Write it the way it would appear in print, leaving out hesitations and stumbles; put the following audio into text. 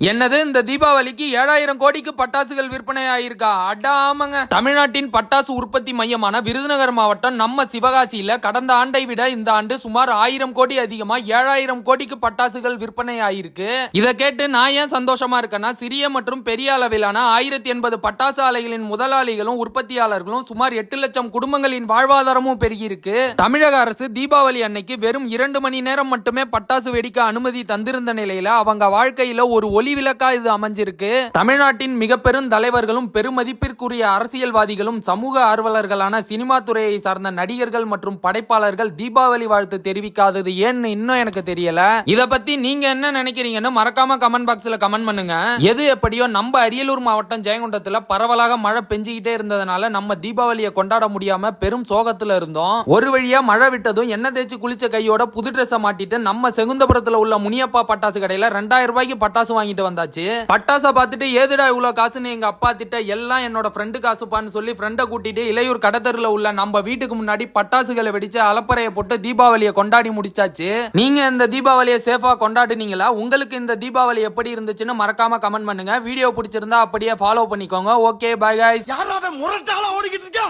என்னது இந்த தீபாவளிக்கு 7000 கோடிக்கு பட்டாசுகள் விற்பனை ஆயிருக்கா? அடாமங்க. தமிழ்நாட்டின் பட்டாசு உற்பத்தி மையமான விருதுநகர் மாவட்டம் நம்ம சிவகாசியில கடந்த ஆண்டை விட இந்த ஆண்டு சுமார் 1000 கோடி அதிகமா 7000 கோடிக்கு பட்டாசுகள் விற்பனை ஆயிருக்கு. இத கேட்டு நான் ஏன் சந்தோஷமா இருக்கேன்னா, சிறிய மற்றும் பெரிய அளவிலான 1080 பட்டாசு ஆலைகளின் முதலாளிகளும் உற்பத்தியாளர்களும் சுமார் 8 லட்சம் குடும்பங்களின் வாழ்வாதாரமும் பெருகி இருக்கு. தமிழக அரசு தீபாவளி அன்னைக்கு வெறும் 2 மணி நேரம் மட்டுமே பட்டாசு வெடிக்க அனுமதி தந்திருந்த நிலையில அவங்க வாழ்க்கையில ஒரு ஒளி விளக்கா இது அமைஞ்சிருக்கு. தமிழ்நாட்டின் மிக பெரும் தலைவர்களும் பெருமதிப்பிற்குரிய அரசியல்வாதிகளும் சமூக ஆர்வலர்களான சினிமா துறையை சார்ந்த நடிகர்கள் மற்றும் படைப்பாளர்கள் தீபாவளி வாழ்த்து தெரிவிக்காதது ஏன்னு இன்னும் எனக்கு தெரியல. இத பத்தி நீங்க என்ன நினைக்கிறீங்கன்னு மறக்காம கமெண்ட் பாக்ஸ்ல கமெண்ட் பண்ணுங்க. எது எப்படியோ நம்ம அரியலூர் மாவட்டம் ஜெயங்கொண்டத்துல பரவலாக மழை பெஞ்சிக்கிட்டே இருந்ததுனால நம்ம தீபாவளியை கொண்டாட முடியாம பெரும் சோகத்துல இருந்தோம். ஒரு வழியா மழை விட்டதும் எண்ணெய் தேய்ச்சி குளிச்ச கையோட புது ட்ரெஸ் மாட்டிட்டு நம்ம செகுந்தபுரத்துல உள்ள முனியப்பா பட்டாசு கடையில 2000 ரூபாய்க்கு பட்டாசு வாங்கிட்டு வந்தாச்சு. பட்டாசா பார்த்துட்டு ஏதுடா இவ்வளவு காசுன்னு எங்க அப்பா திட்ட, எல்லாம் என்னோட ஃப்ரெண்டு காசுப்பான்னு சொல்லி ஃப்ரெண்டை கூட்டிட்டு இளையூர் கடத்தருல உள்ள நம்ம வீட்டுக்கு முன்னாடி பட்டாசுகளை வெடிச்சு அலப்பறைய போட்டு தீபாவளியை கொண்டாடி முடிச்சாச்சு. நீங்க இந்த தீபாவளியை சேஃபா கொண்டாடுனீங்களா? உங்களுக்கு இந்த தீபாவளி எப்படி இருந்துச்சுன்னு மறக்காம கமெண்ட் பண்ணுங்க. வீடியோ பிடிச்சிருந்தா அப்படியே ஃபாலோ பண்ணிக்கோங்க. Okay bye guys. யாராவே முரட்டாளா ஓடிக்கிட்டு இருக்கா?